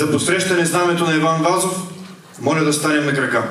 За посрещане знамето на Иван Вазов, моля да станем на крака.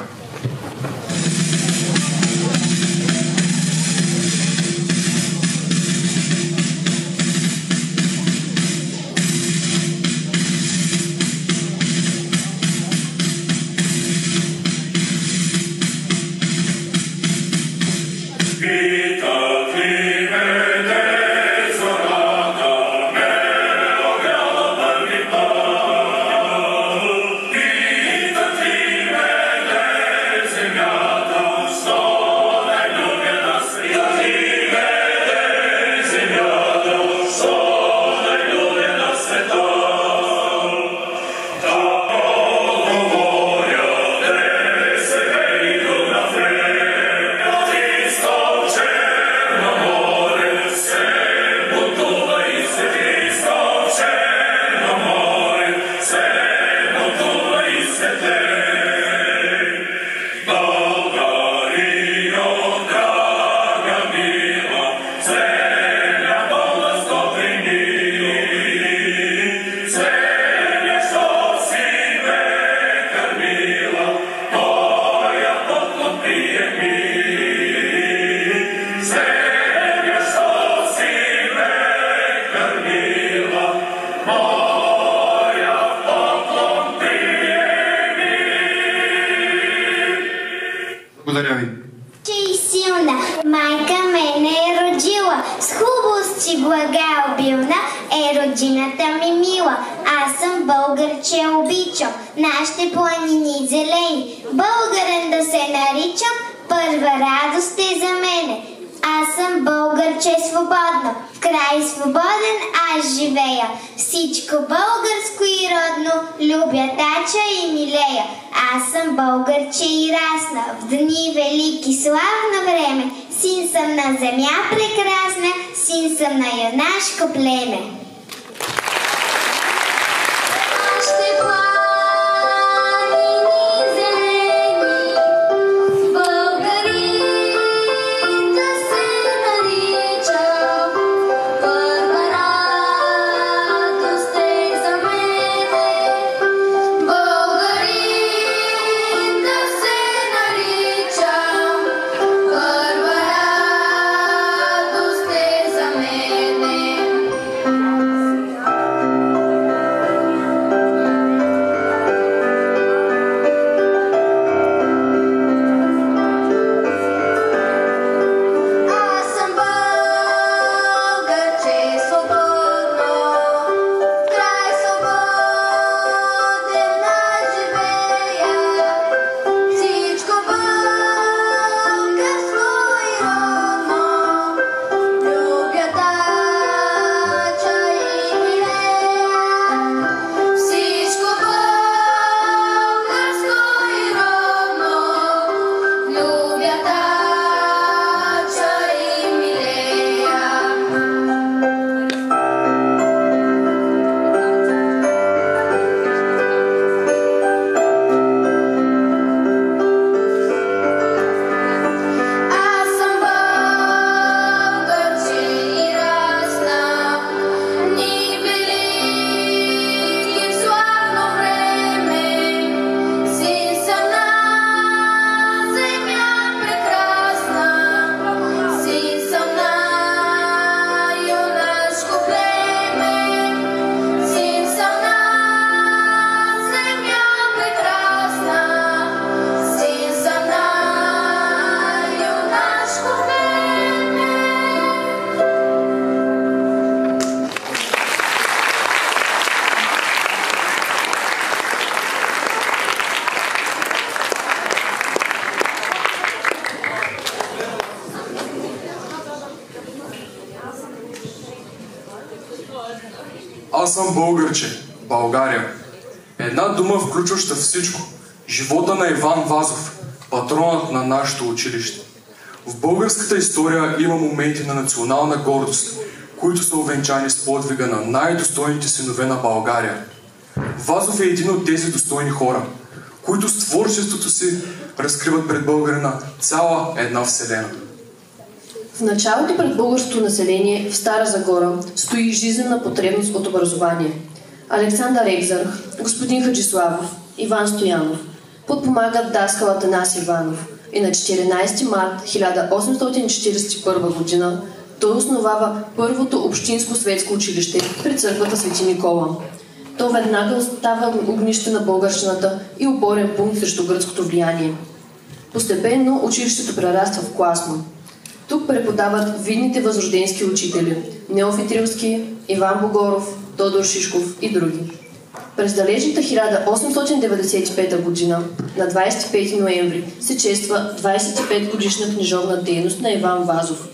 Благодаря ви. Че и силна, майка мене е родила, с хубост и блага обилна е родината ми мила. Аз съм българче обичам, нашите планини зелени, българен да се наричам, първа радост е за мене. Аз съм българче свободно, в край свободен аз живея. Всичко българско и родно, любя тача и милея. Аз съм българче и расна, в дни велики славно време. Син съм на земя прекрасна, син съм на юнашко племе. Аз съм българче, България. Една дума, включваща всичко. Живота на Иван Вазов, патронът на нашето училище. В българската история има моменти на национална гордост, които са увенчани с подвига на най-достойните синове на България. Вазов е един от тези достойни хора, които с творчеството си разкриват пред българина цяла една вселена. В началото пред българското население в Стара Загора стои жизнена потребност от образование. Александър Екзарх, господин Хаджиславов, Иван Стоянов подпомагат даскал Атанас Иванов и на 14 март 1841 година той основава първото общинско светско училище при църквата Свети Никола. То веднага става огнище на българщината и опорен пункт срещу гръцкото влияние. Постепенно училището прераства в класно. Тук преподават видните възрожденски учители Неофит Рилски, Иван Богоров, Тодор Шишков и други. През далечната 1895 година, на 25 ноември, се чества 25 годишна книжовна дейност на Иван Вазов.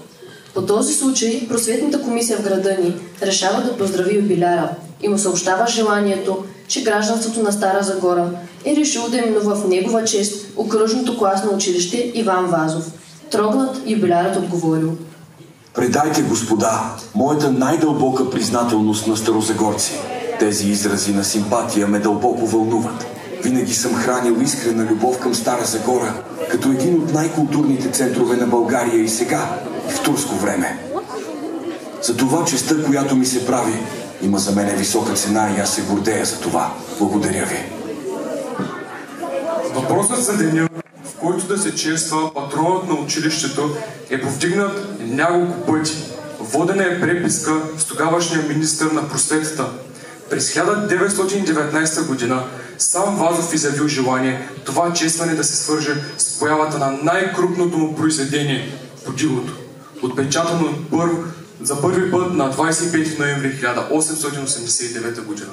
По този случай просветната комисия в града ни решава да поздрави юбиляра и му съобщава желанието, че гражданството на Стара Загора е решило да именува в негова чест окръжното класно училище Иван Вазов. Трогнат, юбилярът отговорил: Предайте, господа, моята най-дълбока признателност на старозагорци. Тези изрази на симпатия ме дълбоко вълнуват. Винаги съм хранил искрена любов към Стара Загора, като един от най-културните центрове на България и сега, и в турско време. За това честта, която ми се прави, има за мене висока цена и аз се гордея за това. Благодаря ви. Въпросът за деня, в който да се чества патронът на училището, е повдигнат няколко пъти. Водена е преписка с тогавашния министър на просветата. През 1919 година сам Вазов изявил желание това честване да се свърже с появата на най-крупното му произведение – Подилото, отпечатано за първи път на 25 ноември 1889 година.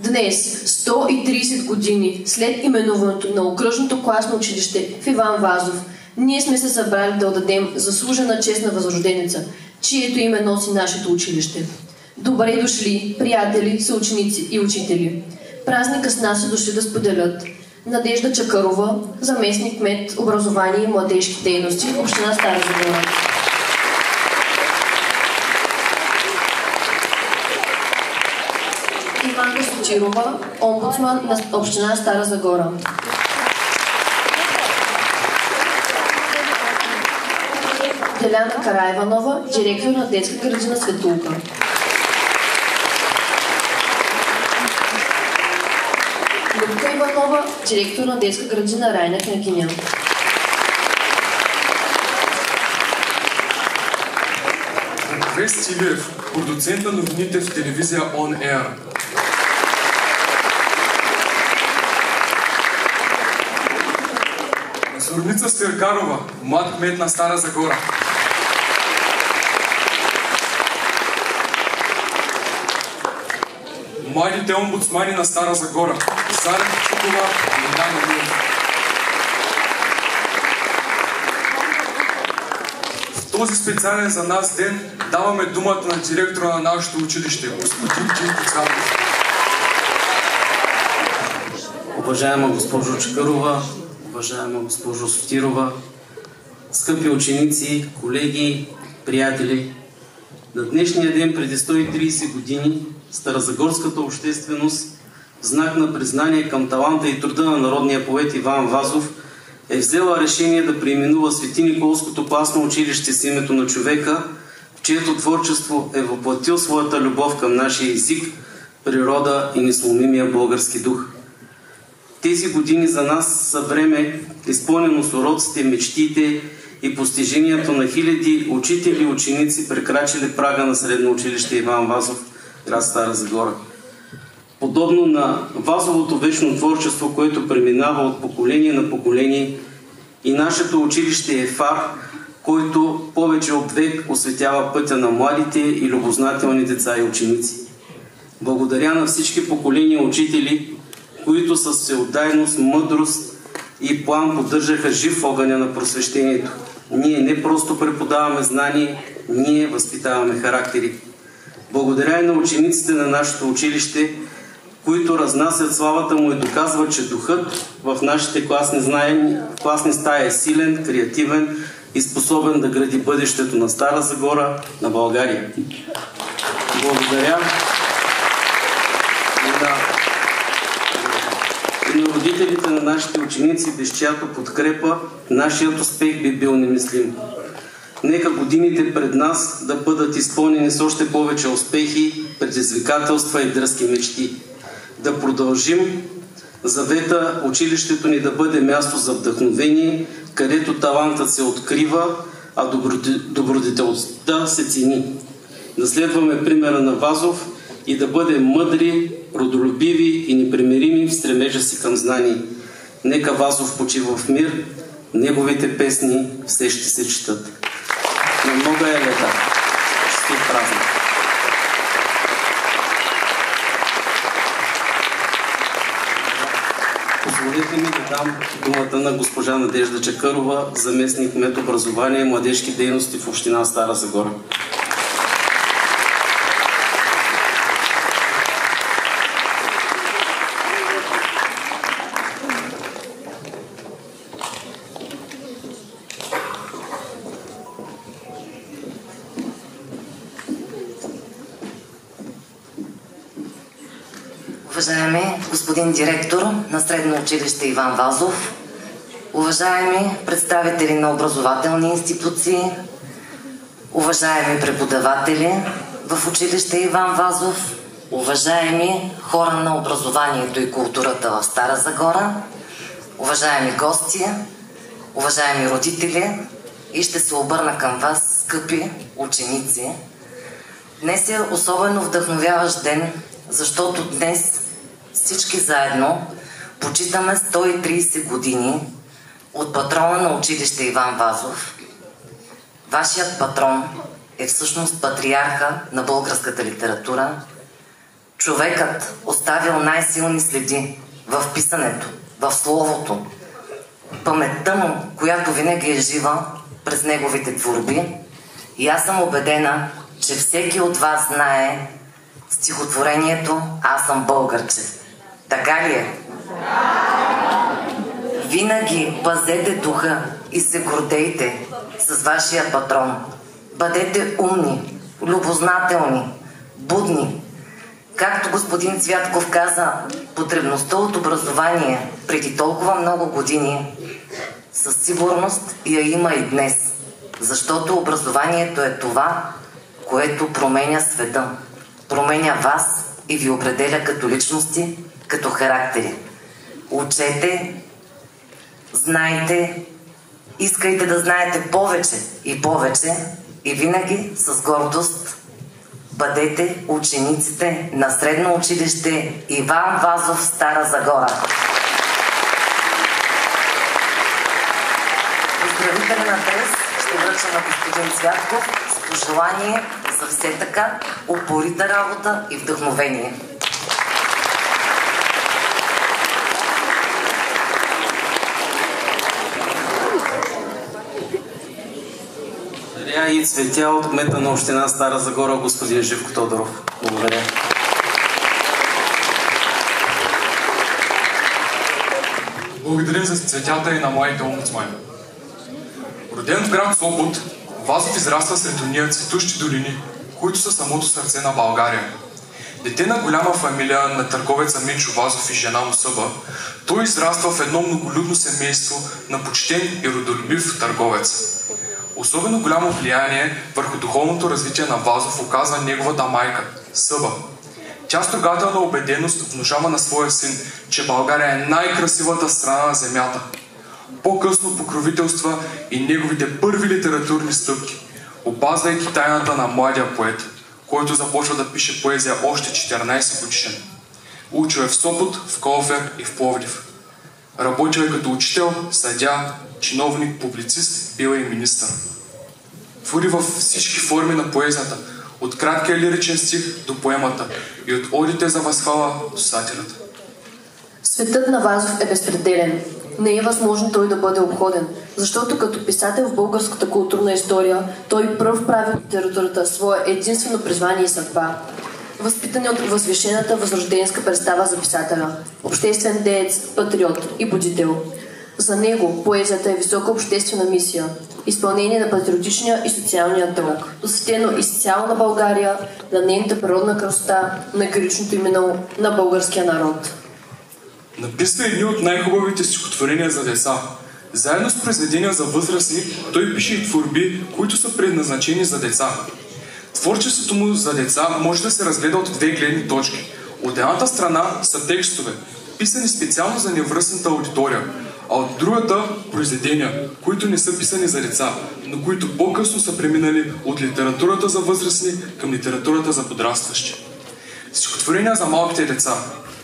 Днес, 130 години след именуването на окръжното класно училище в Иван Вазов, ние сме се събрали да отдадем заслужена чест на възрожденица, чието име носи нашето училище. Добре дошли, приятели, съученици и учители! Празника с нас са дошли да споделят Надежда Чакърова, заместник-кмет, образование и младежки дейности, община Стара Загора. Иванка Сотирова, омбудсман на община Стара Загора. Деляна Караиванова, директор на детска градина Светулка. Любка Иванова, директор на детска градина Райна Княгиня. Вест Тилиев, продуцент на новините в телевизия On Air. Зорница Стеркарова, млад кмет на Стара Загора. Младите омбудсмани на Стара Загора. Заря Чукова и Дана Милев. В този специален за нас ден даваме думата на директора на нашето училище, господин Тинко Цанов. Уважаема госпожо Чакърова, уважаема госпожо Сотирова, скъпи ученици, колеги, приятели, на днешния ден преди 130 години старозагорската общественост, в знак на признание към таланта и труда на народния поет Иван Вазов, е взела решение да преименува Свети Николското класно училище с името на човека, в чието творчество е въплатил своята любов към нашия език, природа и несломимия български дух. Тези години за нас са време, изпълнено с уроците, мечтите и постижението на хиляди учители и ученици, прекрачили прага на средно училище Иван Вазов, град Стара Загора. Подобно на Вазовото вечно творчество, което преминава от поколение на поколение, и нашето училище е фар, който повече от век осветява пътя на младите и любознателни деца и ученици. Благодаря на всички поколения учители, които със всеотдайност, мъдрост и план поддържаха жив огъня на просвещението. Ние не просто преподаваме знание, ние възпитаваме характери. Благодаря и на учениците на нашето училище, които разнасят славата му и доказват, че духът в нашите класни стаи е силен, креативен и способен да гради бъдещето на Стара Загора, на България. Благодаря и на родителите на нашите ученици, без чиято подкрепа нашият успех би бил немислим. Нека годините пред нас да бъдат изпълнени с още повече успехи, предизвикателства и дръзки мечти. Да продължим завета училището ни да бъде място за вдъхновение, където талантът се открива, а добродетелността се цени. Да следваме примера на Вазов и да бъдем мъдри, родолюбиви и непримирими в стремежа си към знание. Нека Вазов почива в мир, неговите песни все ще се четат. На много е лета. Честит празник! Позволете ми да дам думата на госпожа Надежда Чакърова, заместник кмет образование и младежки дейности в община Стара Загора. Уважаеми господин директор на Средно училище Иван Вазов, уважаеми представители на образователни институции, уважаеми преподаватели в училище Иван Вазов, уважаеми хора на образованието и културата в Стара Загора, уважаеми гости, уважаеми родители, и ще се обърна към вас, скъпи ученици. Днес е особено вдъхновяващ ден, защото днес всички заедно почитаме 130 години от патрона на училище Иван Вазов. Вашият патрон е всъщност патриарха на българската литература, човекът, оставил най-силни следи в писането, в словото, паметта му, която винаги е жива през неговите творби. И аз съм убедена, че всеки от вас знае стихотворението "Аз съм българче". Така ли е? Винаги пазете духа и се гордейте с вашия патрон. Бъдете умни, любознателни, будни. Както господин Цвятков каза, потребността от образование преди толкова много години със сигурност я има и днес. Защото образованието е това, което променя света. Променя вас и ви определя като личности, като характери. Учете, знайте, искайте да знаете повече и винаги с гордост бъдете учениците на Средно училище Иван Вазов, Стара Загора. Поздравителен адрес ще връча на господин Цвятков с пожелание за все така упорита работа и вдъхновение. И цветя от кмета на община Стара Загора, господин Живко Тодоров. Благодаря. Благодарим за цветята и на младите омбудсмани. Роден в град Сопот, Вазов израства сред ония цветущи долини, които са самото сърце на България. Дете на голяма фамилия на търговеца Минчо Вазов и жена му Съба, той израства в едно многолюдно семейство на почтен и родолюбив търговец. Особено голямо влияние върху духовното развитие на Вазов оказва неговата майка, Съба. Тя с трогателна убеденост внушава на своя син, че България е най-красивата страна на земята. По-късно покровителства и неговите първи литературни стъпки, опазвайки тайната на младия поет, който започва да пише поезия още 14 годишен. Учил е в Сопот, в Колфер и в Пловдив. Работил е като учител, съдия, чиновник, публицист, бил и министър. Твори във всички форми на поезията, от краткия лиричен стих до поемата и от одите за възхвала до сатирата. Светът на Вазов е безпределен. Не е възможно той да бъде обходен, защото като писател в българската културна история, той пръв прави от литературата своя единствено призвание и съдба. Възпитан от възвишената възрожденска представа за писателя, обществен деец, патриот и будител. За него поезията е висока обществена мисия, изпълнение на патриотичния и социалния дълг, посветено изцяло на България, на нейната природна красота, на героичното име на българския народ. Написа едни от най-хубавите стихотворения за деца, Заедно с произведения за възрастни, той пише и творби, които са предназначени за деца. Творчеството му за деца може да се разгледа от две гледни точки. От едната страна са текстове, писани специално за невръстната аудитория, а от другата произведения, които не са писани за деца, но които по-късно са преминали от литературата за възрастни към литературата за подрастващи. Стихотворения за малките деца.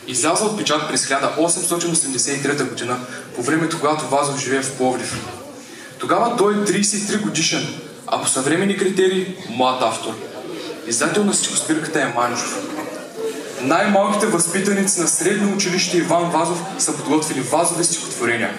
Изляза от печат през 1883 г. по времето, когато Вазов живее в Пловдив. Тогава той е 33 годишен, а по съвременни критерии млад автор. Издател на стихосбирката е Манчов. Най-малките възпитаници на средно училище Иван Вазов са подготвили Вазови стихотворения.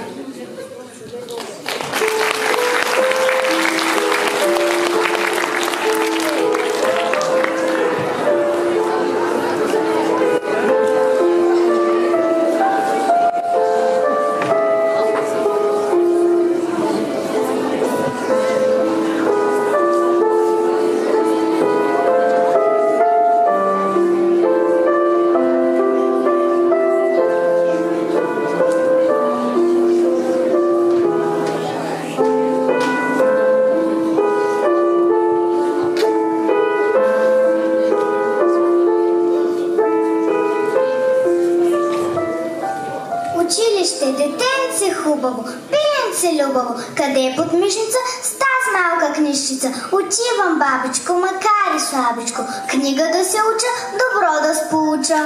Къде е подмишница? Стас малка книжчица. Отивам, бабичко, макар и слабичко. Книга да се уча, добро да сполуча.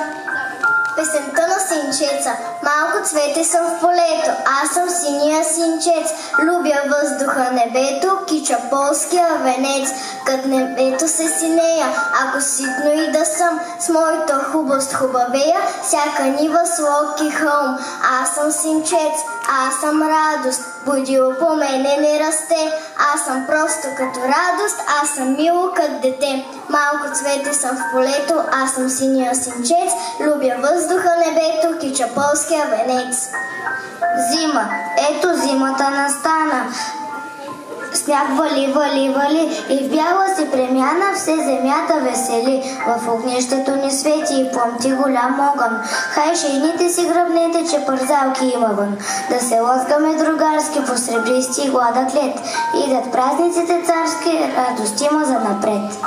Песента на синчеца. Малко цвете съм в полето, аз съм синия синчец. Любя въздуха, небето, кича полския венец. Кът небето се синея, ако ситно и да съм, с моята хубост хубавея, всяка нива слог и хълм. Аз съм синчец, аз съм радост, будило по мене не расте. Аз съм просто като радост, аз съм мило като дете. Малко цвете съм в полето, аз съм синия синчец. Любя въздуха, небето, кича полския венец. Зима, ето зимата настана. Сняг вали, вали, вали и в бяла си премяна все земята весели. В огнището ни свети и пламти голям огън. Хай жените си гръбнете, че пързалки има вън. Да се лъскаме другарски по сребристи и гладък лед. Идат празниците царски, радост има за напред.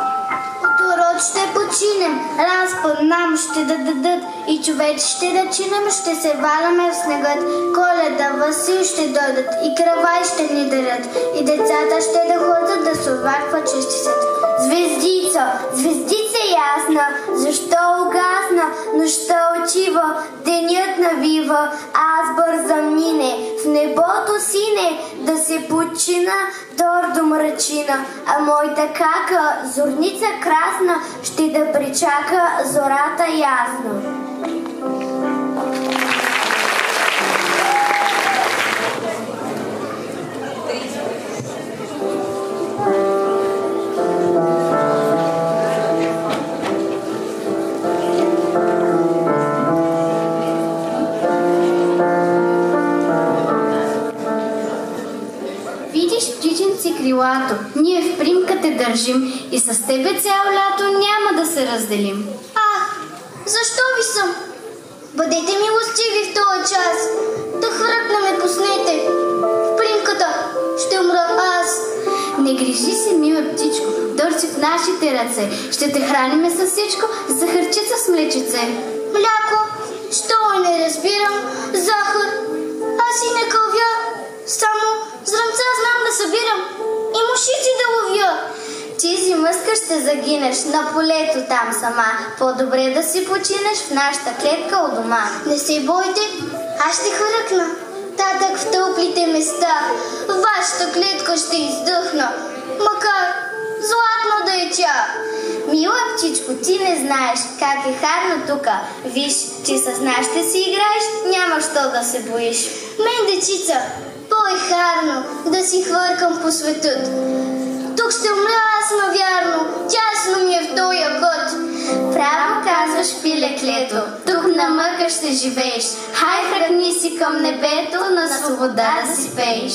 От ще починем, разпът нам ще дадат и човече ще да чинем, ще се валяме в снегът. Коледа, Васил ще дойдат и кравай ще ни дарят и децата ще да ходят да се оваква честисат. Звездица, звездица ясна, защо угасна, нощта отива, денят навива, аз бързам мине, в небото сине, да се почина, дор до мрачина, а моята кака, зорница красна, ще да причака зората ясно. Крилато, ние в примка те държим и с тебе цяло лято няма да се разделим. Ах, защо ви съм? Бъдете милостиви в този час, да хвъркна ме пуснете. В примката ще умра аз. Не грижи се, мила птичко, дърси в нашите ръце. Ще те храниме със всичко, захарчица с млечице. Мляко, що не разбирам, захар, аз и не кълвя, само зрънца знам да събирам и мушици да ловя. Ти зимъска ще загинеш на полето там сама. По-добре да си починеш в нашата клетка у дома. Не се бойте, аз ще хвъркна татък в топлите места. В вашата клетка ще издъхна, макар златно да е тя. Мила птичко, ти не знаеш как е харно тука. Виж, че с нас ще си играеш, няма що да се боиш. Мен, дечица, по-харно да си хвъркам по светът. Тук ще умра аз навярно, тясно ми е в този кот. Право казваш, пилеклето, тук на мъка ще живееш. Хай храни си към небето, на свобода да си пееш.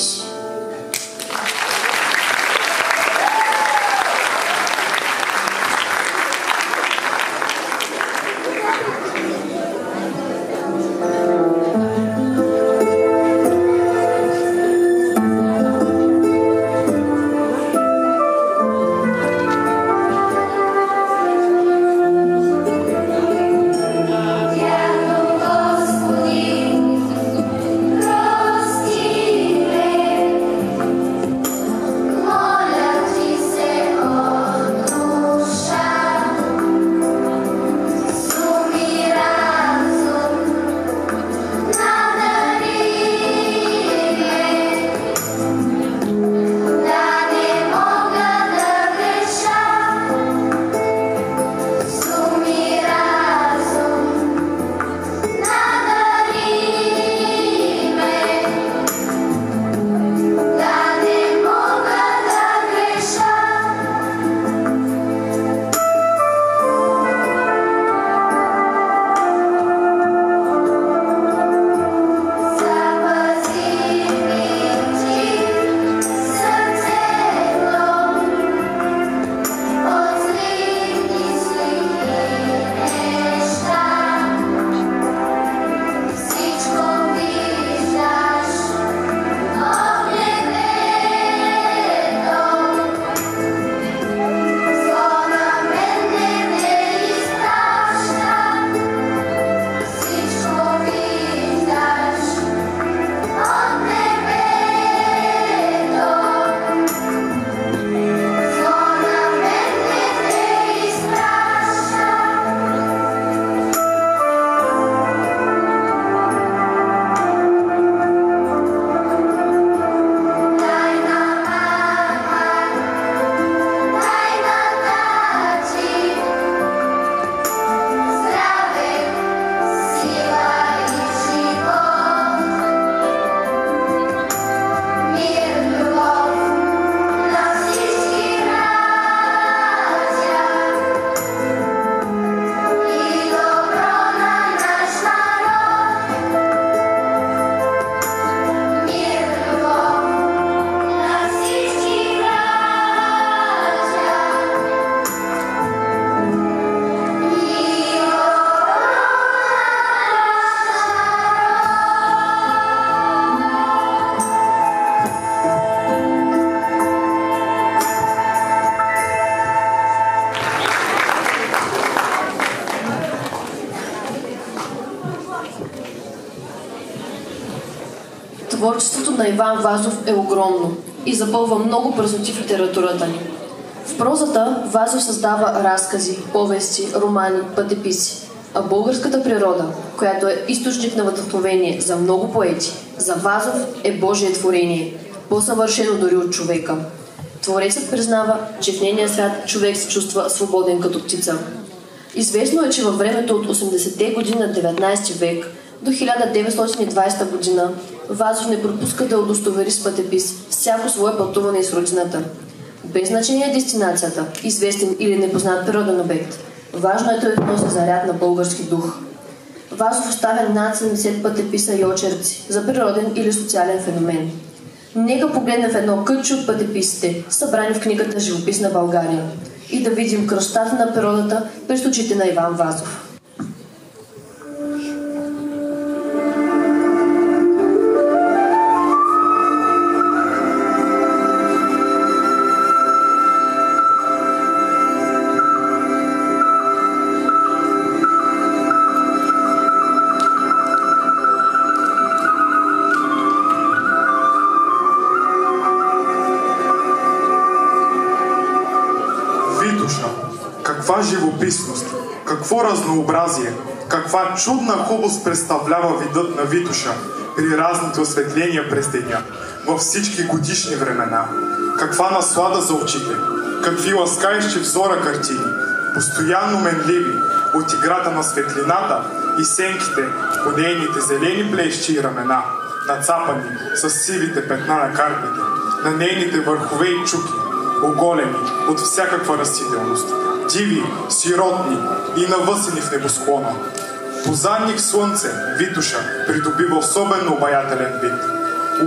на Иван Вазов е огромно и запълва много празноти в литературата ни. В прозата Вазов създава разкази, повести, романи, пътеписи, а българската природа, която е източник на вдъхновение за много поети, за Вазов е Божие творение, по-съвършено дори от човека. Творецът признава, че в нейния свят човек се чувства свободен като птица. Известно е, че във времето от 80-те години на 19 век до 1920 година Вазов не пропуска да удостовери с пътепис всяко свое пътуване из родината. Без значение е дестинацията, известен или непознат природен обект. Важно е той да носи заряд на български дух. Вазов оставя над 70 пътеписа и очерци за природен или социален феномен. Нека погледнем в едно кътче от пътеписите, събрани в книгата "Живопис на България", и да видим красотата на природата през очите на Иван Вазов. Каква живописност, какво разнообразие, каква чудна хубост представлява видът на Витоша при разните осветления през деня, във всички годишни времена. Каква наслада за очите, какви ласкаещи взора картини, постоянно менливи от играта на светлината и сенките по нейните зелени плещи и рамена, нацапани с сивите петна на карпите, на нейните върхове и чуки, оголени от всякаква растителност, диви, сиротни и навъсени в небосклона. Позанник слънце, Витоша, придобива особено обаятелен вид.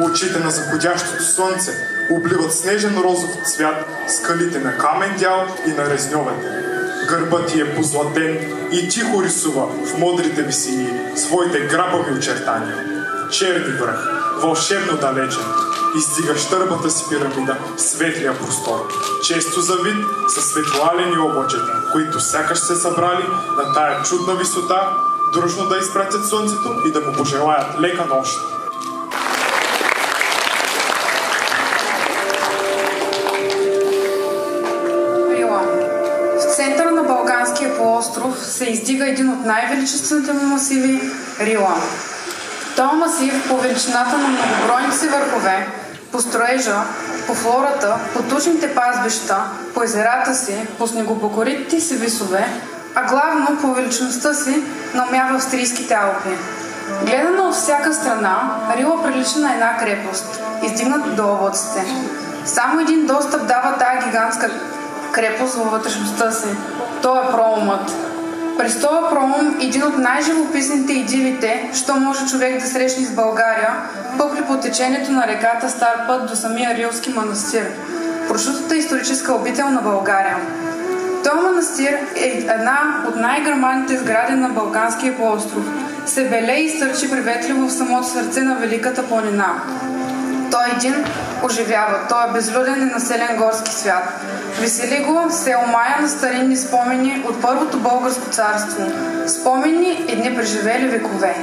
Очите на заходящото слънце обливат снежен розов цвят скалите на Камен дял и на Резньовете. Гърбът ти е позлатен и тихо рисува в модрите висини своите грабави очертания. Черни връх, вълшебно далечен, издига щърбата си пирамида в светлия простор, често завит със светлоалени облачета, които сякаш се събрали на тая чудна висота, дружно да изпратят слънцето и да му пожелаят лека нощ. Рилан. В центъра на Балканския полуостров се издига един от най-величествените му масиви – Рилан. Този масив по величината на многобройните си върхове, по строежа, по флората, по тучните пазбища, по езерата си, по снегопокоритите си висове, а главно по величността си наумява австрийските Алпи. Гледана от всяка страна, Рила прилича на една крепост, издигната до облаците. Само един достъп дава тая гигантска крепост във вътрешността си. То е проумът. През този проум един от най-живописните и дивите, що може човек да срещне с България, пъхли по течението на реката Стар път до самия Рилски манастир, прочутата историческа обител на България. Този манастир е една от най-грамадните сгради на Балканския полуостров. Се белее и стърчи приветливо в самото сърце на Великата планина. Той един оживява, той е безлюден и населен горски свят. Весели го се омая на старинни спомени от първото българско царство. Спомени едни преживели векове.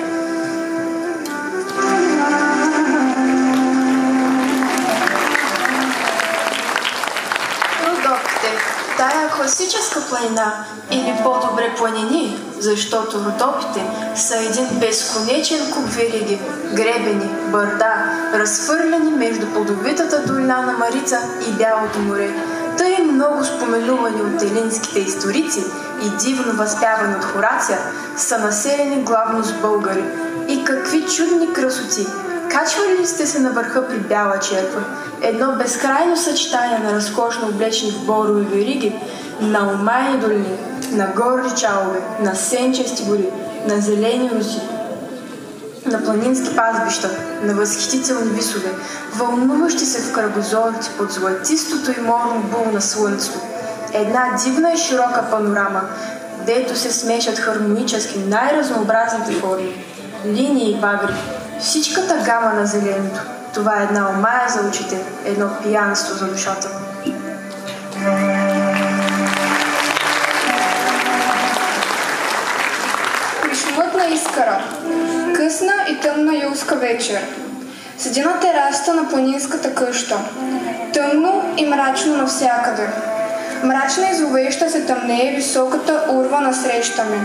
Родопите. Тая класическа планина или по-добре планини, защото Родопите са един безконечен куп вериги, гребени, бърда, разхвърляни между плодовитата долина на Марица и Бялото море. Тъй много споменувани от елинските историци и дивно възпявани от Хорация, са населени главно с българи. И какви чудни красоти! Качвали ли сте се на върха при Бяла черква? Едно безкрайно съчетание на разкошно облечени в борови вериги, на омайни долини, на горни чалове, на сенчести гори, на зелени рози, на планински пазбища, на възхитителни висове, вълнуващи се в кръгозорци под златистото и морно було на слънцето. Една дивна и широка панорама, дето се смешат хармонически най-разнообразните форми, линии и багри, всичката гама на зеленото. Това е една омая за очите, едно пиянство за душата. При шумът на Искъра, късна и тъмна юлска вечер, Седи на терасата на планинската къща. Тъмно и мрачно навсякъде. Мрачна и зловеща се тъмнее високата урва насреща ми.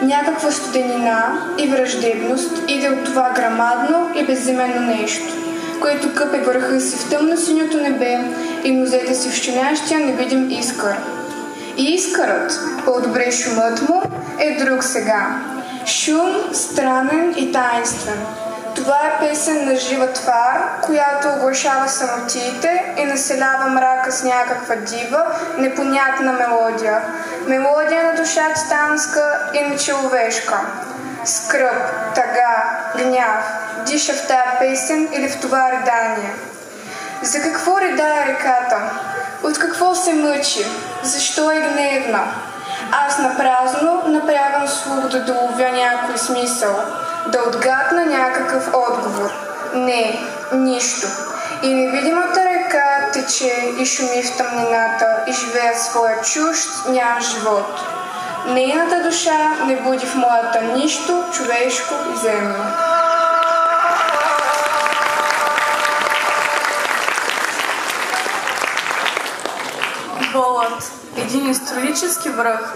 Някаква студенина и враждебност иде от това грамадно и безименно нещо, което къпе върха си в тъмно-синьото небе и нозете си в шумящия невидим искър. И искърът, по-добре шумът му, е друг сега. Шум странен и таинствен. Това е песен на жива твар, която оглашава самотиите и населява мрака с някаква дива, непонятна мелодия. Мелодия на душа титанска и нечеловешка. Скръб, тъга, гняв диша в тая песен или в това ридание. За какво ридае реката? От какво се мъчи? Защо е гневна? Аз напразно напрягам слух да доловя някой смисъл, да отгадна някакъв отговор. Не, нищо. И невидимата река тече и шуми в тъмнината и живее своя чужд ням живот. Нейната душа не буди в моята нищо човешко и земно. Волът. Един исторически връх.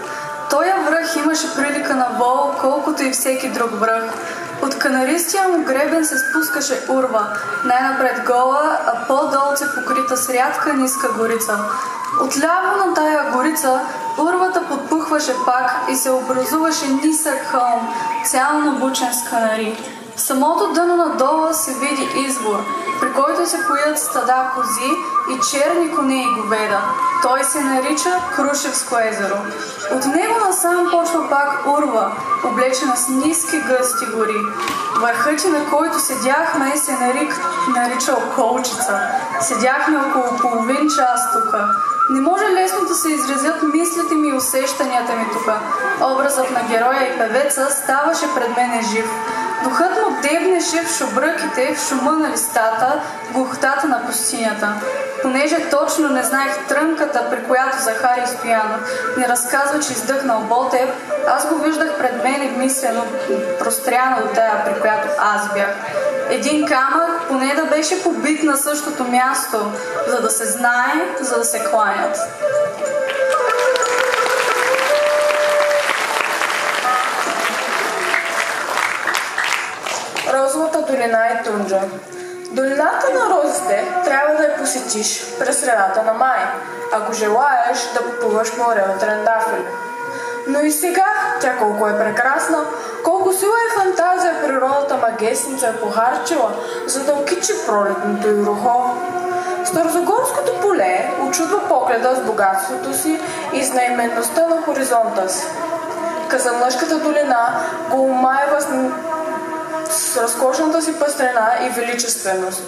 Тоя връх имаше прилика на вол, колкото и всеки друг връх. От канаристия му гребен се спускаше урва, най-напред гола, а по-долце покрита с рядка ниска горица. Отляво на тая горица урвата подпухваше пак и се образуваше нисък хълм, цял набучен с канари. В самото дъно надолу се види извор, при който се поят стада кози и черни коне и говеда. Той се нарича Крушевско езеро. От него насам почва пак урва, облечена с ниски гъсти гори. Върхът, на който седяхме, се нарича Околчица. Седяхме около половин час тука. Не може лесно да се изразят мислите ми и усещанията ми тука. Образът на героя и певеца ставаше пред мене жив. Духът му дебнеше в шубръките, в шума на листата, в глухотата на пустинята. Понеже точно не знаех трънката, при която Захари Стоянов ни разказва, че издъхнал Ботев, аз го виждах пред мен и мислено простряна от тая, при която аз бях. Един камък поне да беше побит на същото място, за да се знае, за да се кланят. Розовата долина и Тунджа. Долината на розите трябва да я посетиш през средата на май, ако желаеш да попълваш море от трендафили. Но и сега тя колко е прекрасна, колко сила и фантазия природата магесница е похарчила, за да окичи пролетното и рухо. Старозагорското поле очудва погледа с богатството си и с наименността на хоризонта си. Казанлъшката долина го омайва с разкошната си пъстрена и величественост.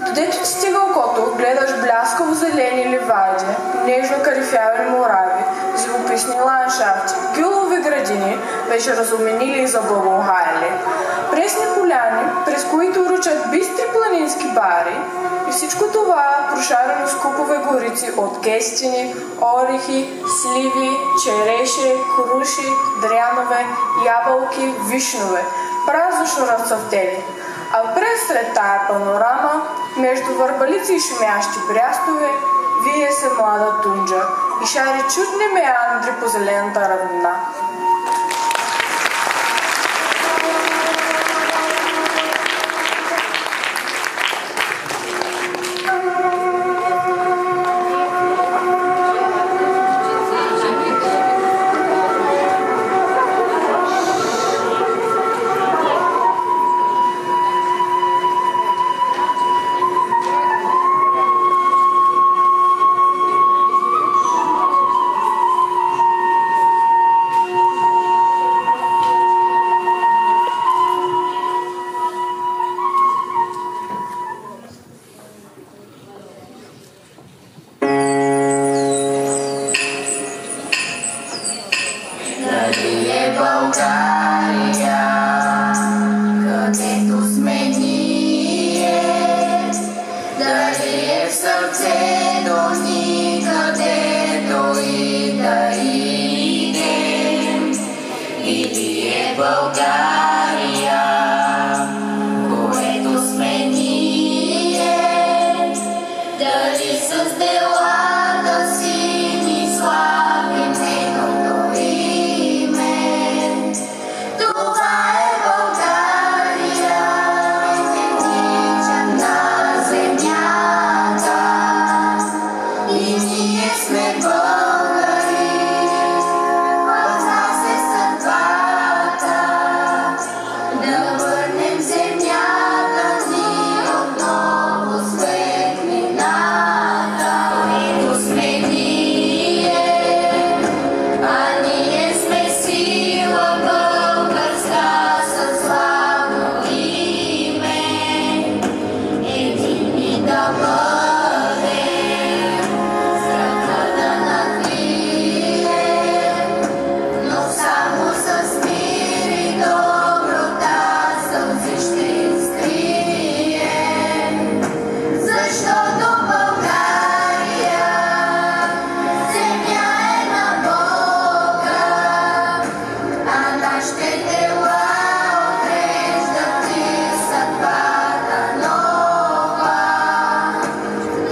Додето ти стига окото, гледаш бляскаво зелени ливади, нежно карифявени морави, живописни ландшафти, гюлови градини, вече разуменили и заблагоухаяли, пресни поляни, през които ручат бистри планински бари и всичко това прошарено с купове горици от кестини, орехи, сливи, череши, круши, дрянове, ябълки, вишнове, празно разцъфтели. А през сред тая панорама, между върбалици и шумящи брястове, вие се млада Тунджа и шари чудни меандри по зелената равнина. България, което смени Дали с делата си ни славим нейното име. Това е България, единичен на земята. И ние сме българи, в нас е съдбата. Да върнем земята ни отново светлината. Ето сме ние, а ние сме сила българска със славно име. Едини да бъдем, страха да надмием, но само с мир и доброта сълзи ще изтрием. Защото България земя е на Бога, а нашите дела отреждат и съдбата нова.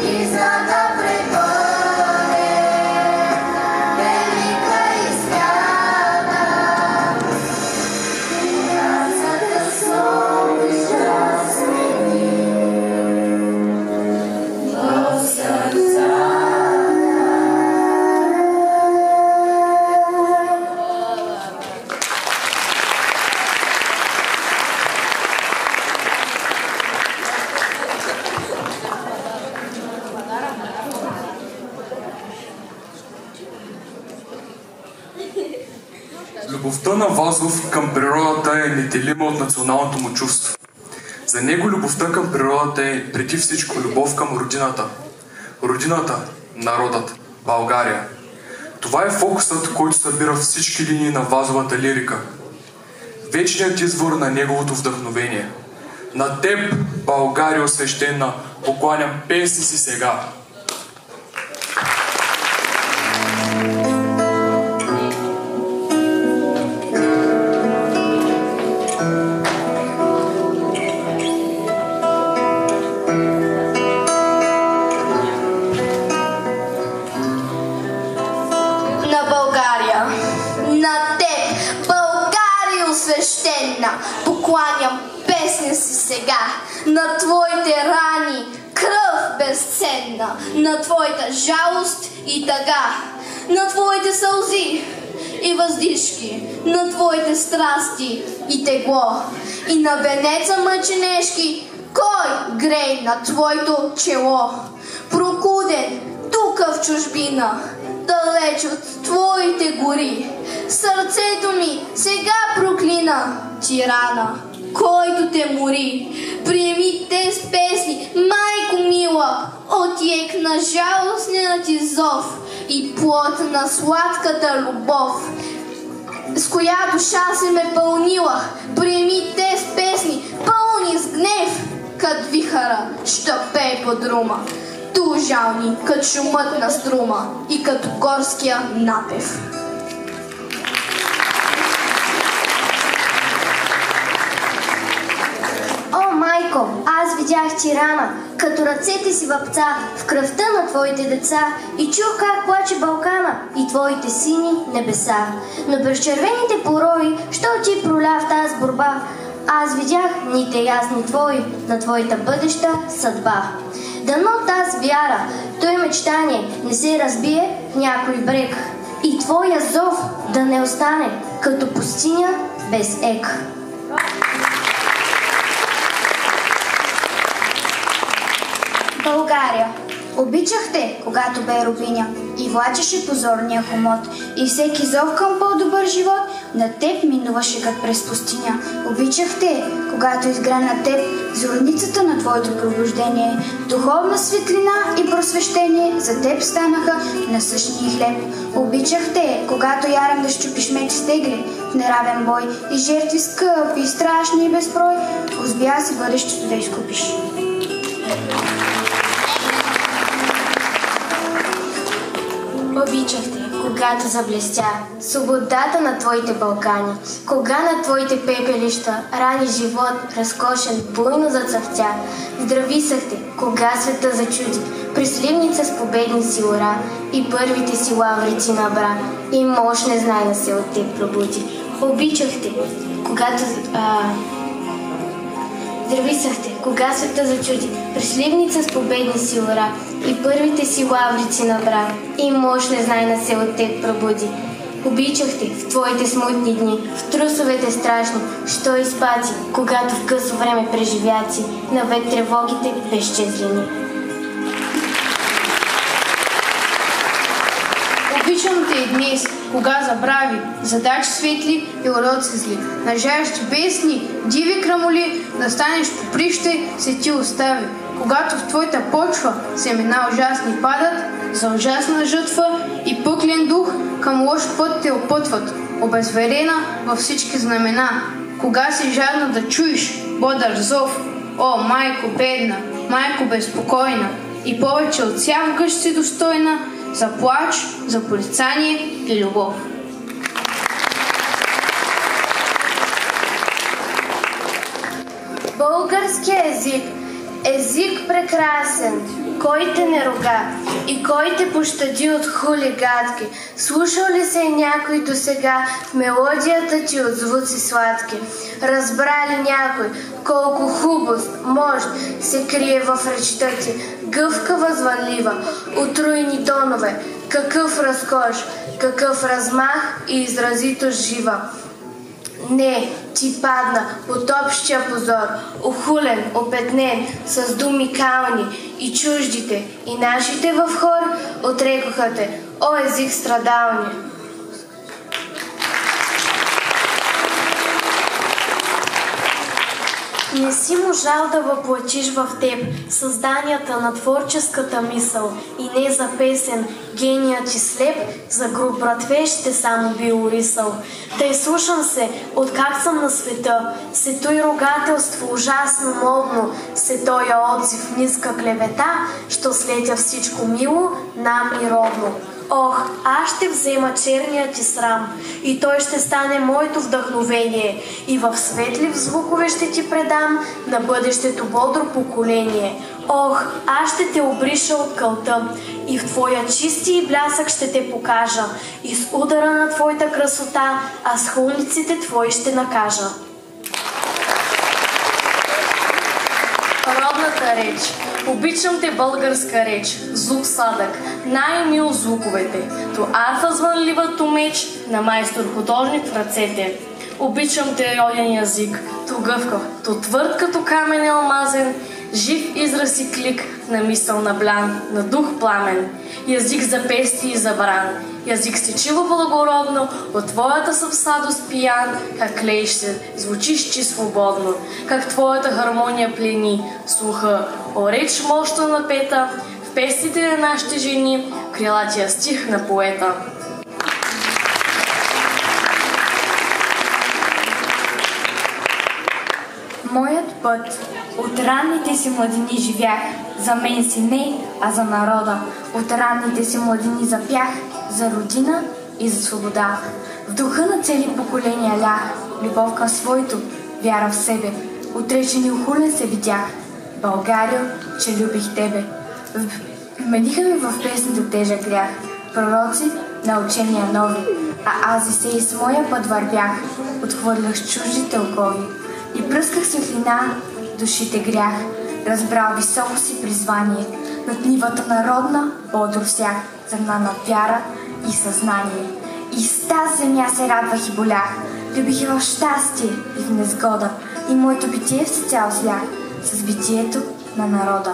И за да пребъде велика и свята, омразата сломища смени в сърцата. Любовта на Вазов към природата е неделима от националното му чувство. За него любовта към природата е преди всичко любов към родината. Родината, народът, България. Това е фокусът, който събира всички линии на Вазовата лирика. Вечният извор на неговото вдъхновение. На теб, България свещена, покланям песни си сега. На България, на теб, България свещена, покланям песня си сега. На твоите рани, кръв безценна, на твоята жалост и тъга, на твоите сълзи и въздишки, на твоите страсти и тегло, и на венеца мъченешки, кой грей на твоето чело? Прокуден тук в чужбина, далеч от твоите гори, сърцето ми сега проклина тирана, който те мори. Приеми те с песни, майко мила, отек на жалостния ти зов и плод на сладката любов, с коя душа се ме пълнила. Приеми те с песни, пълни с гнев, кът вихара, що пее под рума. Ту жални, кът шумът на струма и като горския напев. О, майко, аз видях ти рана, като ръцете си въпца в кръвта на твоите деца и чух как плаче Балкана и твоите сини небеса. Но през червените порои, що ти проля в тази борба, аз видях ните ясни твои на твоята бъдеща съдба. Дано тази вяра, той мечтание не се разбие в някой брег и твоя зов да не остане като пустиня без ек. България, обичах те, когато бе рубиня и влачеше позорния хомот и всеки зов към по-добър живот на теб минуваше като през пустиня. Обичах те, когато изгря на теб зорницата на твоето пробуждение. Духовна светлина и просвещение за теб станаха насъщни хлеб. Обичах те, когато ярем да щупиш меч стегли в неравен бой и жертви скъпи, страшни и безброй, успя си бъдещето да изкупиш. Обичах те, когато заблестя свободата на твоите Балкани, кога на твоите пепелища рани живот разкошен буйно зацъфтя. Здрависах те, кога света зачуди Присливница с победни си ура и първите си лаврици набра, и мощ знайна се от теб пробуди. Обичах те, когато здрависахте, кога света зачуди. Присливница с победни си ура и първите си лаврици набра, и мощ знайна се от теб пробуди. Обичах те в твоите смутни дни, в трусовете страшни, що изпати, когато в късо време преживяци, навек тревогите безчислени. Обичам те и днес, кога забрави, задачи светли и уроци зли, нажаящи песни, диви крамоли, да станеш поприще, се ти остави. Когато в твоята почва семена ужасни падат, за ужасна жътва и пъклен дух към лош път те опътват, обезверена във всички знамена. Кога си жадна да чуеш бодър зов, о, майко бедна, майко безпокойна, и повече от всякога си достойна за плач, за порицание и любов. Българския език прекрасен, кой те не рога и кой те пощади от хули гадки. Слушал ли се някой досега в мелодията ти от звуци сладки? Разбра ли някой колко хубост, мощ се крие в речта ти? Гъвкава, звънлива, отруйни тонове, какъв разкош, какъв размах и изразитост жива. Не, ти падна от общия позор, охулен, опетнен, с думи кални, и чуждите, и нашите в хор отрекоха те, о език страдални. Не си можал да въплатиш в теб създанията на творческата мисъл и не за песен, геният ти слеп, за груб братвеще само бил рисъл. Тъй слушам се, откак съм на света, се той рогателство ужасно модно, се той отзив ниска клевета, що слетя всичко мило, нам и родно. Ох, аз ще взема черния ти срам и той ще стане моето вдъхновение и в светли звукове ще ти предам на бъдещето бодро поколение. Ох, аз ще те обриша от кълта и в твоя чисти и блясък ще те покажа и с удара на твоята красота, а с хулниците твои ще накажа. Родната реч. Обичам те българска реч, звук сладък, най-мил звуковете, то арфа звънлива, то меч на майстор художник в ръцете. Обичам те роден язик, то гъвкав, то твърд като камен алмазен, жив израз и клик на мисъл на блян, на дух пламен, язик за пести и за бран, язик стечиво благородно, от твоята съм сладост пиян, как лееш се, звучиш ти свободно, как твоята хармония плени слуха, о реч мощно напета, в пестите на нашите жени, крилатия стих на поета. Моят път от ранните си младини живях, за мен си не, а за народа. От ранните си младини запях, за родина и за свобода. В духа на цели поколения лях, любов към своето, вяра в себе. Отречен и охулен се видях, Българио, че любих тебе. Вмениха ми в песните тежък грях, пророци на учения нови, а аз и се и с моя път вървях, отхвърлях чуждите окови. И пръсках светлина, душите грях, разбрал високо си призвание, над нивата народна бодро всях, зърна на вяра и съзнание. И с тази земя се радвах и болях, любих и в щастие и в незгода, и моето битие всецяло слях с битието на народа.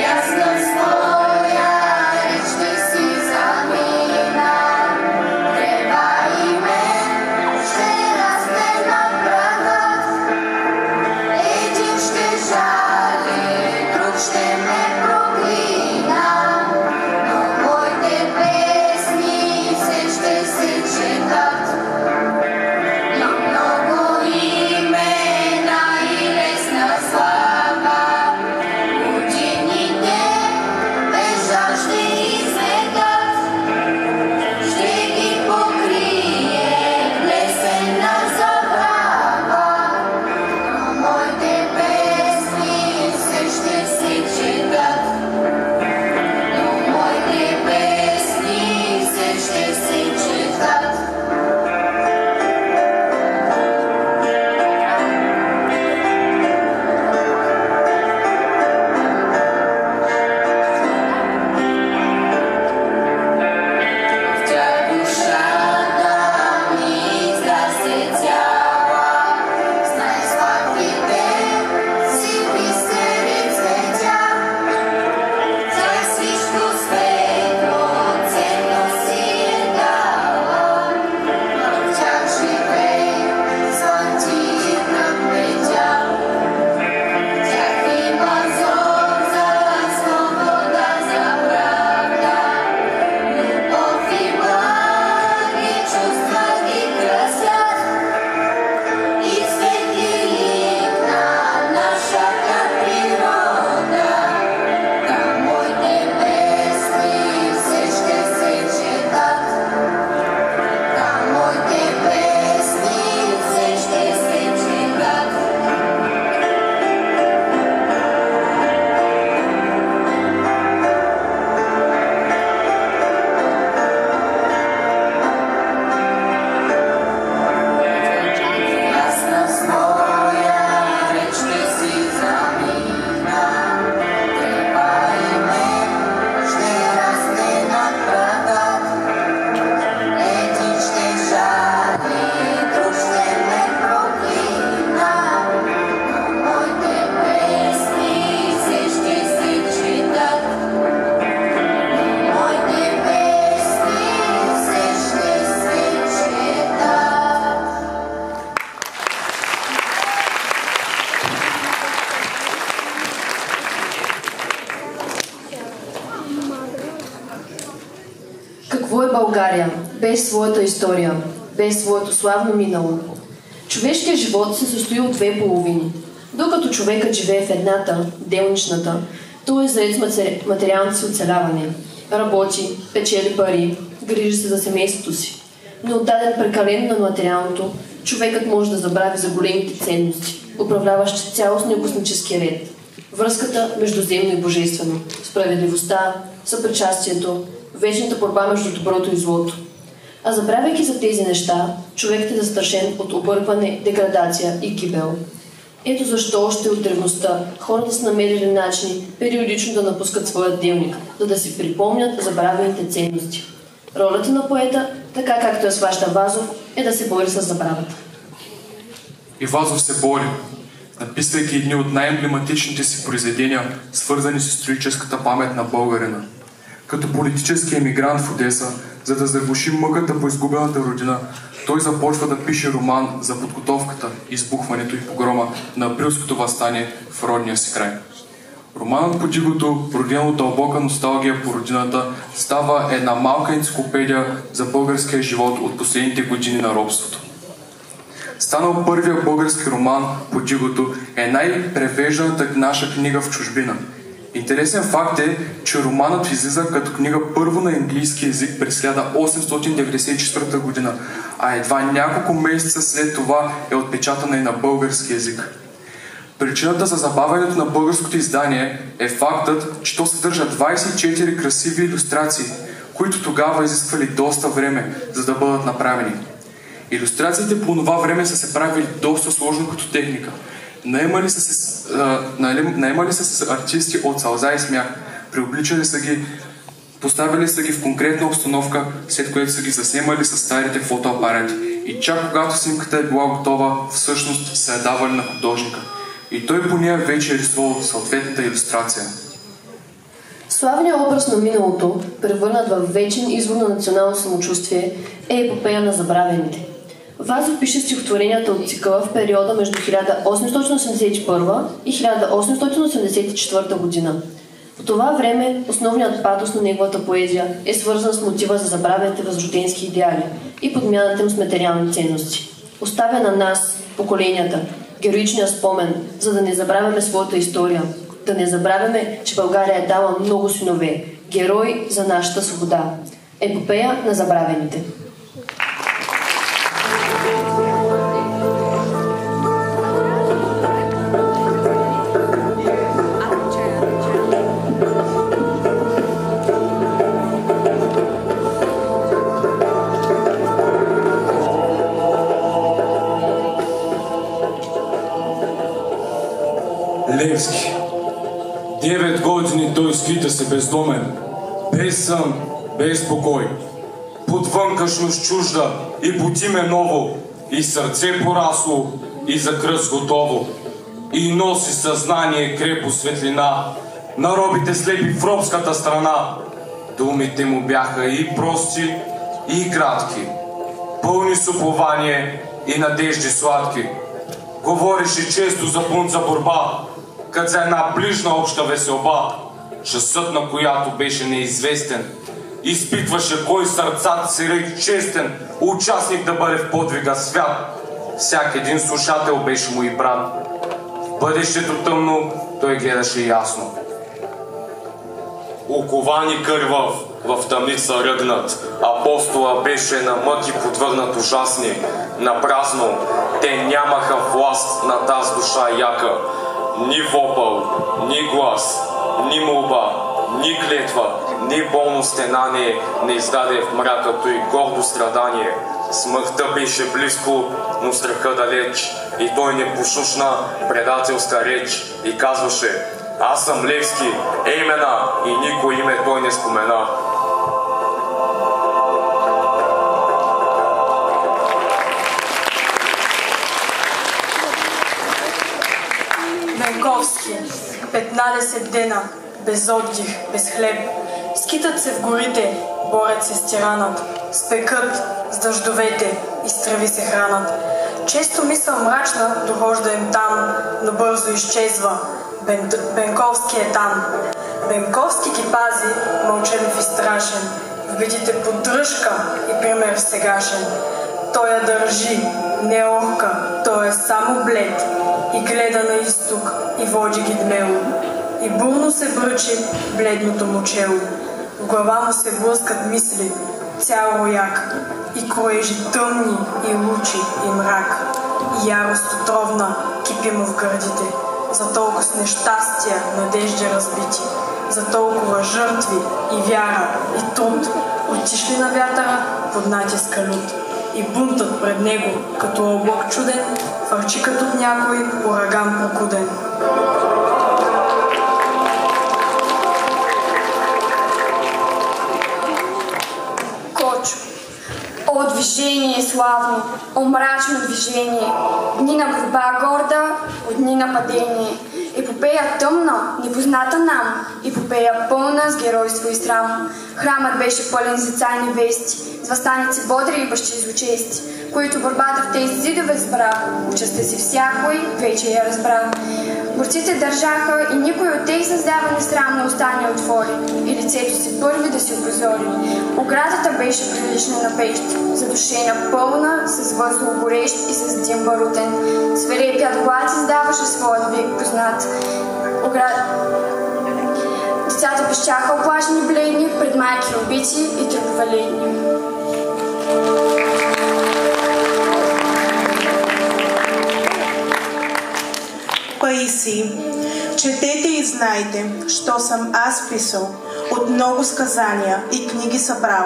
Ясна своя реч да си Какво е България без своята история, без своето славно минало? Човешкият живот се състои от две половини. Докато човекът живее в едната, делничната, той е заед с материалното си оцеляване. Работи, печели пари, грижи се за семейството си. Но отдаден прекалено на материалното, човекът може да забрави за големите ценности, управляващи цялостния космически ред. Връзката между земно и божествено, справедливостта, съпричастието, вечната борба между доброто и злото. А забравяйки за тези неща, човекът е застрашен от объркване, деградация и гибел. Ето защо още от древността хората са намерили начини периодично да напускат своя дневник, за да си припомнят забравените ценности. Ролята на поета, така както я схваща Вазов, е да се бори с забравата. И Вазов се бори, написвайки едни от най-емблематичните си произведения, свързани с историческата памет на българина. Като политически емигрант в Одеса, за да заглуши мъката по изгубената родина, той започва да пише роман за подготовката, избухването и погрома на априлското въстание в родния си край. Романът по Дигото, роден от дълбока носталгия по родината, става една малка енциклопедия за българския живот от последните години на робството. Станал първия български роман по Дигото е най-превежданата наша книга в чужбина. Интересен факт е, че романът излиза като книга първо на английски език през 1894 година, а едва няколко месеца след това е отпечатана и на български език. Причината за забавянето на българското издание е фактът, че то съдържа 24 красиви илюстрации, които тогава изисквали доста време, за да бъдат направени. Илюстрациите по това време са се правили доста сложно като техника. Наемали са се артисти от сълза и смях, преобличали са ги, поставили са ги в конкретна обстановка, след което са ги заснемали с старите фотоапарати. И чак когато снимката е била готова, всъщност се е давали на художника. И той по нея вече е рисувал съответната илюстрация. Славният образ на миналото, превърнат в вечен извор на национално самочувствие, е епопея на забравените. Вазов пише стихотворенията от цикъла в периода между 1881 и 1884 година. По това време основният патос на неговата поезия е свързан с мотива за забравените възрожденски идеали и подмяната им с материални ценности. Оставя на нас, поколенията, героичния спомен, за да не забравяме своята история, да не забравяме, че България е дала много синове, герои за нашата свобода. Епопея на забравените. Левски. 9 години той скита се бездомен, без сън, без покой. Под вънкашност чужда и под име ново, и сърце порасло, и за кръст готово. И носи съзнание крепо светлина на робите слепи в робската страна. Думите му бяха и прости, и кратки, пълни с упование и надежди сладки. Говореше често за бунт, за борба, като за една ближна обща веселба, часът на която беше неизвестен. Изпитваше кой сърцата си рек честен, участник да бъде в подвига свят. Всяк един слушател беше му и брат. В бъдещето тъмно той гледаше ясно. Оковани кървав, в тъмница ръгнат, апостола беше на мъки подвърнат ужасни. Напразно те нямаха власт на тази душа яка. Ни вопъл, ни глас, ни молба, ни клетва, ни болно стенание не издаде в мракато и гордо страдание. Смъртта беше близко, но страха далеч, и той не пошушна предателска реч и казваше: аз съм Левски, имена, и никой име той не спомена. Бенковски, 15 дена, без отдих, без хлеб. Скитат се в горите, борят се с тиранът, спекат с дъждовете и с тръви се хранат. Често мисъл мрачна дохожда им там, но бързо изчезва. Бенковски е там. Бенковски ги пази, мълчалив и страшен. видите поддръжка и пример сегашен. Той я държи, не орка, той е само блед и гледа на изток и води ги дмело. И бурно се бръчи бледното му чело. В глава му се блъскат мисли, цял рояк, и кроежи тъмни, и лучи, и мрак. И ярост отровна кипи му в гърдите, за толкова с нещастия, надежди разбити, за толкова жертви и вяра, и труд, отишли на вятъра под натиска лют. И бунтът пред него, като облак чуден, фърчи като някой ураган прокуден. Кочо. О, движение славно, о, мрачно движение, дни на борба горда, о, дни на падение. Епопея тъмна, непозната нам, епопея пълна с геройство и срам. Храмът беше пълен с деца и невести, с въстаници бодри и бащи злочести, които борбата в тези зидове збра, участта си всякой вече я разбра. Борците държаха и никой от тях създаване срамно уста не отвори и лицето си първи да си опозори. Оградата беше прилична на пещ, задушена пълна, с въздух горещ и с дим барутен. Свирепият глад издаваше своят вик познат. Децата пищаха оплашени бледни пред майки убити и трупове ледни. Паисий, четете и знайте, що съм аз писал, от много сказания и книги събрал.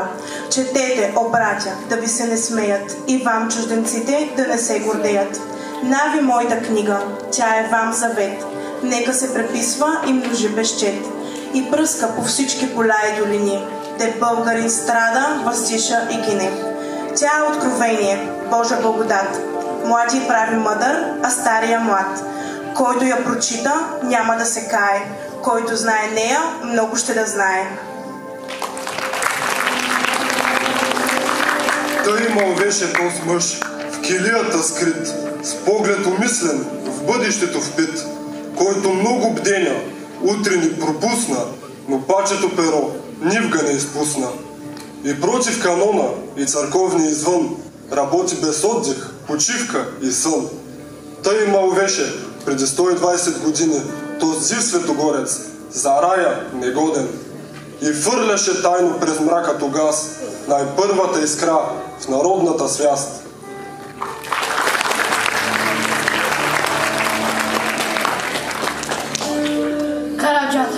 Четете, о братя, да ви се не смеят, и вам, чужденците, да не се гордеят. Нави моята книга, тя е вам завет, нека се преписва и множи безчет, и пръска по всички поля и долини, де българин страда, въздиша и гине. Тя е откровение, Божа благодат, млади прави мъдър, а стария млад. Който я прочита, няма да се кае. Който знае нея, много ще да знае. Тъй мълвеше този мъж, в килията скрит, с поглед умислен, в бъдещето впит, който много бденя, утрени пропусна, но пачето перо нивга не изпусна. И против канона, и църковни извън, работи без отдих, почивка и сън. Тъй мълвеше преди 120 години този жив светогорец, за рая негоден, и фърляше тайно през мрака тогас най-първата искра в народната свяст. Караджата,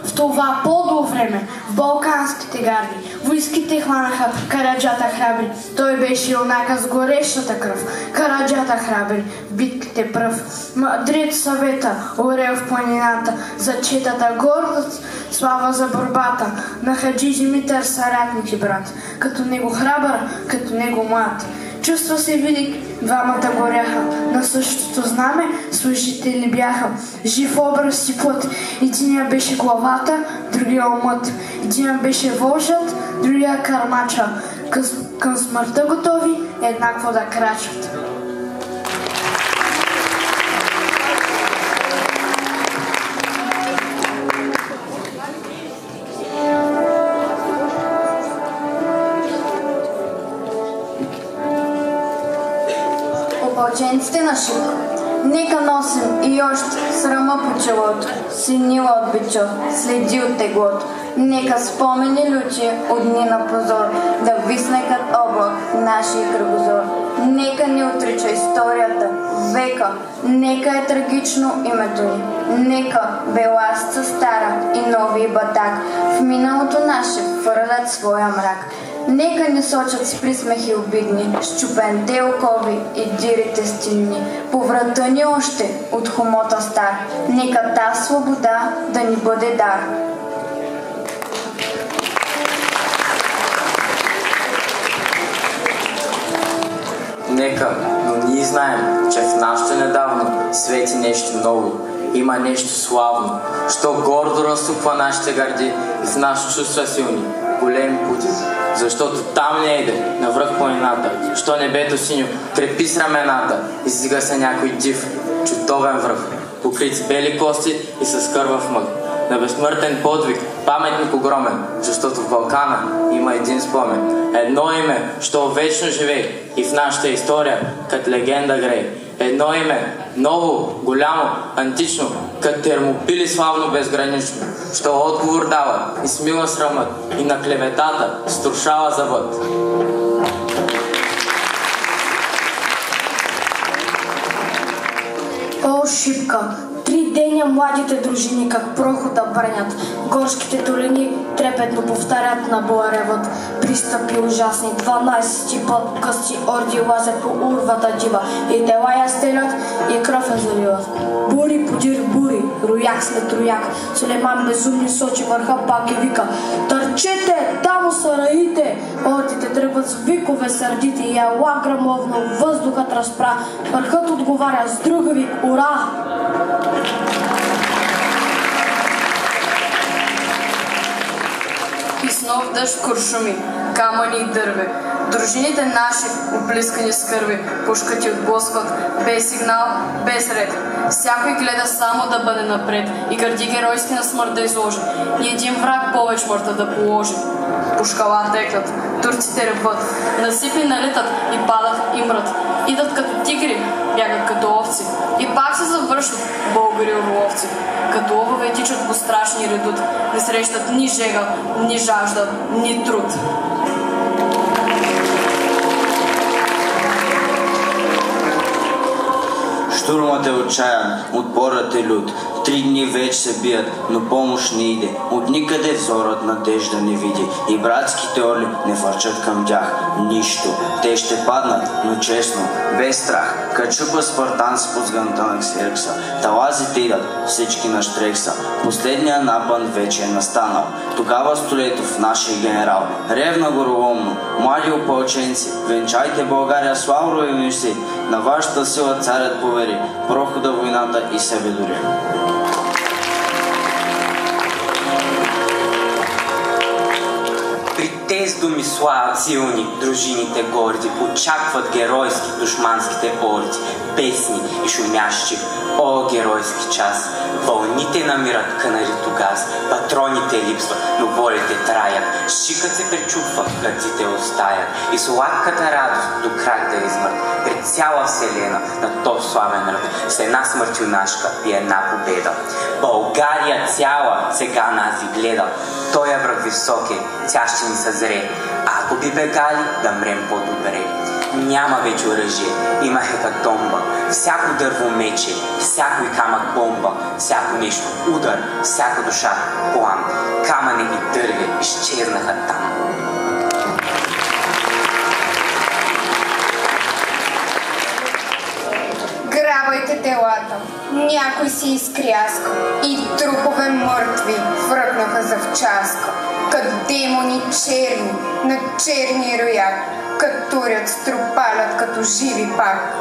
в това по-долго време, в балканските гарди, войските хванаха Караджата храбри. Той беше юнака с горещата кръв. Караджата храбри, в битките пръв. Мъдрит съвета, орел в планината, зачетата гордост, слава за борбата. На Хаджи Димитър съратник и брат, като него храбър, като него млад. Чувства се велик, двамата горяха, на същото знаме служители бяха. Жив образ и плът, единия беше главата, другия умът. Единия беше вожът, другия кармача. Към смъртта готови, еднакво да крачат. Опълченците на Шик, нека носим и още срама по челото, синила от бичо, следи от теглото. Нека спомени лючи от дни на позор, да висне като облак нашия кръгозор. Нека не отрича историята, века, нека е трагично името ни. Нека беласица стара и нови батак в миналото наше фърлят своя мрак. Нека не сочат с присмехи обидни, щупените окови и дирите стени. По врата ни още от хомота стар, нека та свобода да ни бъде дар. Нека, но ние знаем, че в нашето недавно свети нещо ново. Има нещо славно, що гордо разсупва нашите гърди и в нас чувства силни, големи пути. Защото там не иде, навръх планината, що небето синьо крепи с рамената, издига се някой див, чудовен връх, покрит с бели кости и с кървав мък. на безсмъртен подвиг, паметник огромен, защото в Балкана има един спомен. Едно име, що вечно живее и в нашата история като легенда грее. Едно име, ново, голямо, антично, като Термопили славно безгранично, що отговор дава и смила срамът и на клеветата струшава зъбът. О, шипка! 3 деня младите дружини как прохода бренят, горските долини трепетно повтарят на боаревът. Пристъпи ужасни, 12 път късти орди лазят по урвата дива и тела я стелят и кръв я заливат. Бури подир бури, рояк след рояк, Сулейман безумни сочи върха пак и вика: търчете, там са раите! Ордите тръгват с викове сърдити и ела грамовно въздухът разпра. Върхът отговаря с друг вик: ура! И с нов дъжд куршуми, камъни и дърве. Дружините наши, оплискани с кърви, пушкати отблъскват, без сигнал, без ред. Всякой гледа само да бъде напред и гърди геройски на смърт да изложи. И един враг повече мъртва да положи. Пушкала теклят, турците реват, насипи налитат и падат и мрат. Идат като тигри, бягат като овци и пак се завършват българи орловци. Като лъвове тичат по страшни редут, не срещат ни жега, ни жажда, ни труд. Штурмът е отчаян, отпорът е лют. 3 дни вече се бият, но помощ не иде. От никъде взорът надежда не види. И братските орли не върчат към тях нищо. Те ще паднат, но честно, без страх. Качупа спартанци по сгънта на Ксеркса. Талазите идат, всички на штрекса. Последният напън вече е настанал. Тогава Столетов, нашия генерал, ревна гороломно: млади опълченци, венчайте България с лаврови мечти. На вашата сила царят повери прохода, войната и себе дори. При тези думи славят силни дружините горди, очакват геройски душманските орди, песни и шумящи. О, геройски час! Вълните намират канарито газ, патроните липсват, но волите траят, шикът се пречупва, кърците остаят и сладката радост до крак да измърт пред цяла вселена на топ славен ръд, с една смърт юнашка и една победа. България цяла сега нас гледа, той е враг висок е, тя ще ни съзре, ако би бегали да мрем по-добре. Няма вече оръжие, има хекатомба, всяко дърво мече, всякой камък бомба, всяко нещо удар, всяка душа план, камъни и дърви изчезнаха там. Грабайте телата, някой си изкряска и трупове мъртви връкнаха завчаска, като демони черни на черни рояк, като турят струпалят като живи пак.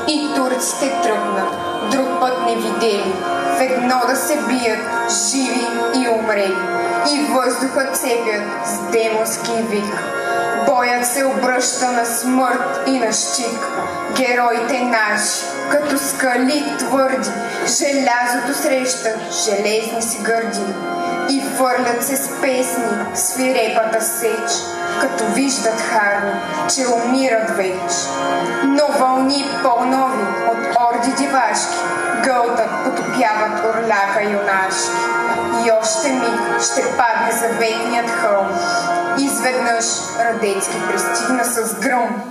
И турците тръгнат, друг път не видели, в едно да се бият живи и умрели, и въздухът цепят с демонски вик. Боят се обръща на смърт и на щик. Героите наши, като скали твърди, желязото срещат железни си гърди. И фърлят се с песни свирепата сеч, като виждат харни, че умират веч. Но вълни по-нови от орди дивашки гълтат, потопяват орляка юнашки. И още миг ще падне заветният хълм. Изведнъж Радецки пристигна с гръм.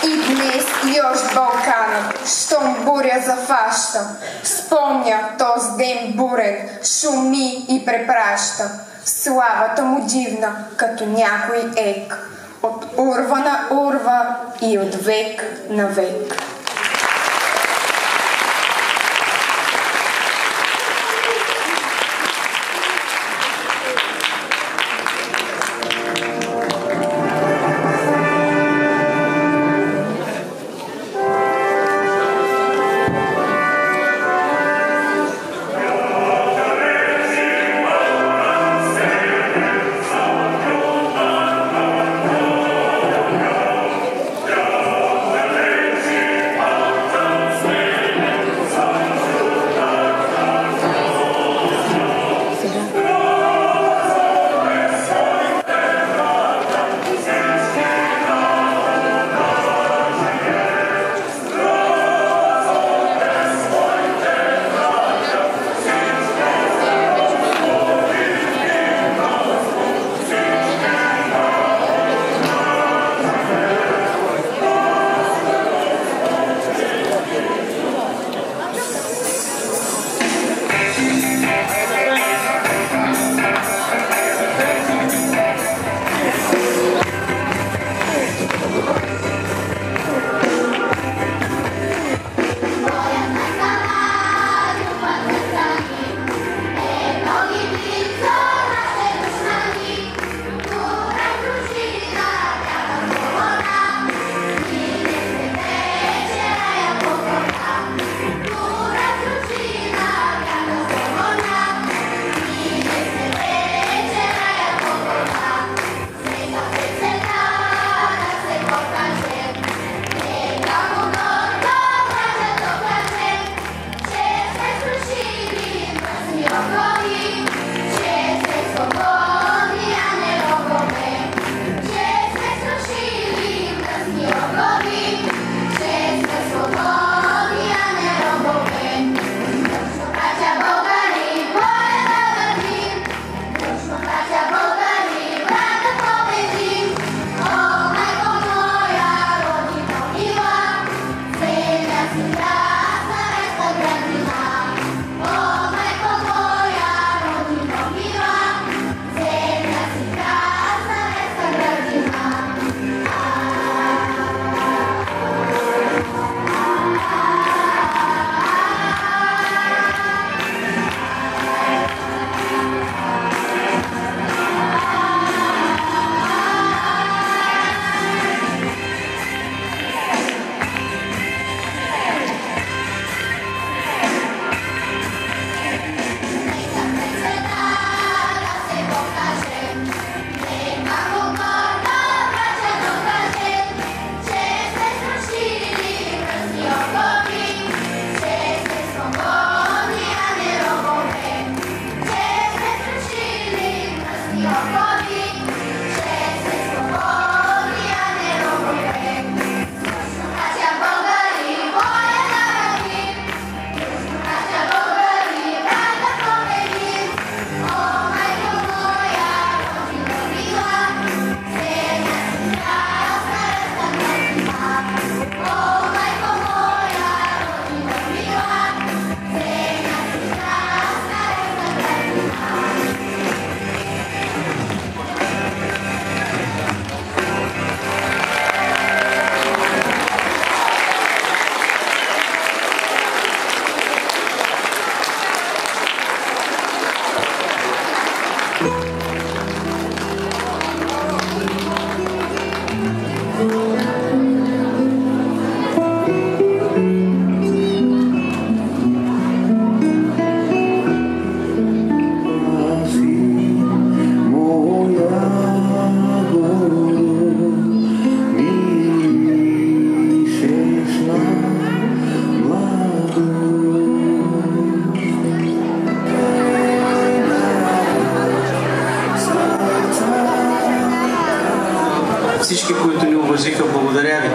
И днес йож Балканът, щом буря зафаща, спомня този ден бурен, шуми и препраща. Славата му дивна, като някой ек, от урва на урва и от век на век. всички, които ни уважиха. Благодаря ви!